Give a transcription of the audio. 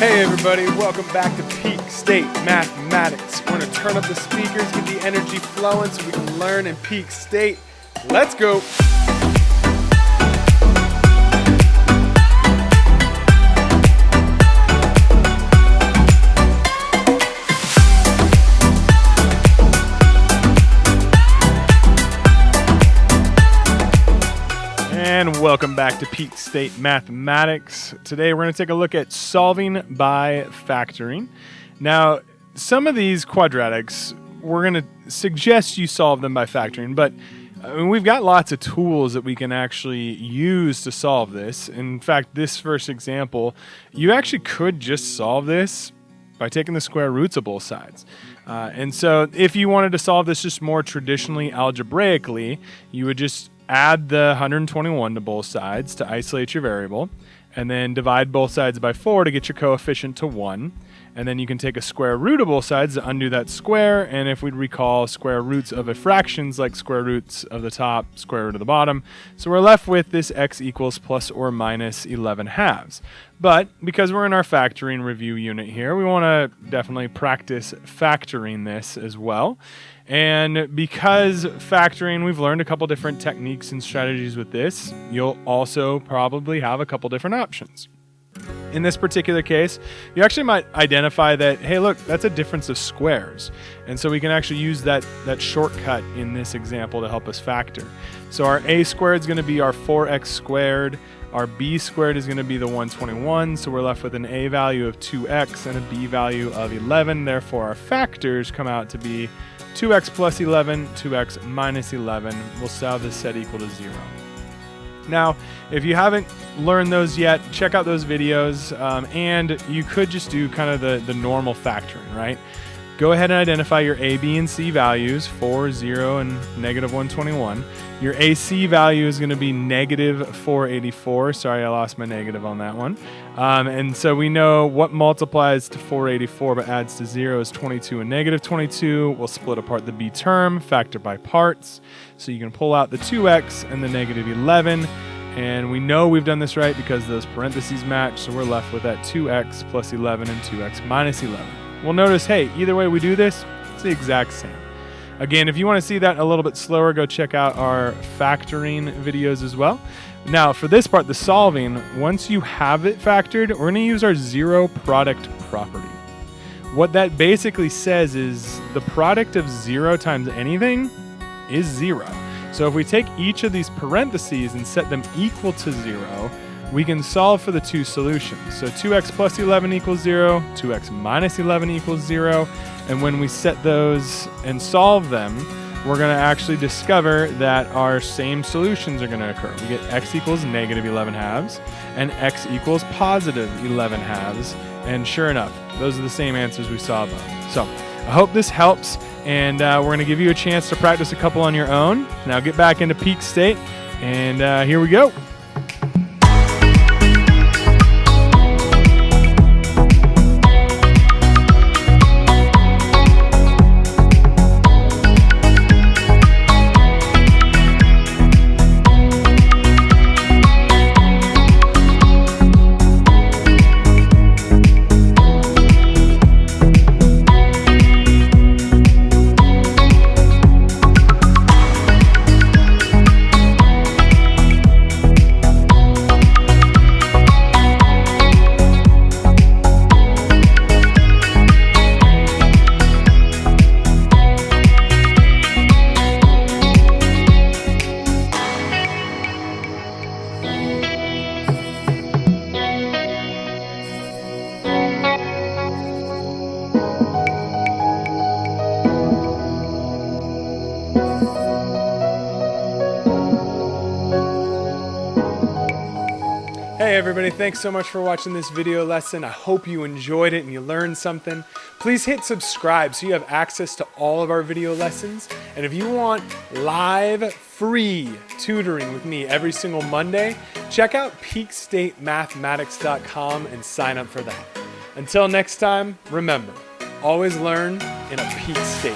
Hey everybody, welcome back to Peak State Mathematics. We're going to turn up the speakers, get the energy flowing so we can learn in peak state. Let's go! And welcome back to Peak State Mathematics. Today we're going to take a look at solving by factoring. Now, some of these quadratics, we're going to suggest you solve them by factoring, but we've got lots of tools that we can actually use to solve this. In fact, this first example, you actually could just solve this by taking the square roots of both sides. And so if you wanted to solve this just more traditionally algebraically, you would just add the 121 to both sides to isolate your variable, and then divide both sides by 4 to get your coefficient to 1. And then you can take a square root of both sides to undo that square, and if we'd recall, square roots of a fraction's like square roots of the top, square root of the bottom. So we're left with this x equals plus or minus 11 halves. But because we're in our factoring review unit here, we want to definitely practice factoring this as well. And because factoring, we've learned a couple different techniques and strategies with this, you'll also probably have a couple different options. In this particular case, you actually might identify that, hey, look, that's a difference of squares. And so we can actually use that shortcut in this example to help us factor. So our a squared is going to be our 4x squared. Our b squared is going to be the 121, so we're left with an a value of 2x and a b value of 11. Therefore, our factors come out to be 2x plus 11, 2x minus 11. We'll solve this set equal to 0. Now, if you haven't learned those yet, check out those videos, and you could just do kind of the normal factoring, right? Go ahead and identify your a, b, and c values, 4, 0, and negative 121. Your AC value is going to be negative 484. Sorry, I lost my negative on that one. And so we know what multiplies to 484 but adds to 0 is 22 and negative 22. We'll split apart the b term, factor by parts. So you can pull out the 2x and the negative 11. And we know we've done this right because those parentheses match. So we're left with that 2x plus 11 and 2x minus 11. We'll notice, hey, either way we do this, it's the exact same. Again, if you want to see that a little bit slower, go check out our factoring videos as well. Now, for this part, the solving, once you have it factored, we're going to use our zero product property. What that basically says is the product of 0 times anything is 0. So if we take each of these parentheses and set them equal to 0, we can solve for the two solutions. So 2x plus 11 equals 0, 2x minus 11 equals 0, and when we set those and solve them, we're going to actually discover that our same solutions are going to occur. We get x equals negative 11 halves, and x equals positive 11 halves, and sure enough, those are the same answers we saw above. So I hope this helps, and we're going to give you a chance to practice a couple on your own. Now get back into peak state, and here we go. Hey everybody, thanks so much for watching this video lesson. I hope you enjoyed it and you learned something. Please hit subscribe so you have access to all of our video lessons. And if you want live, free tutoring with me every single Monday, check out peakstatemathematics.com and sign up for that. Until next time, remember, always learn in a peak state.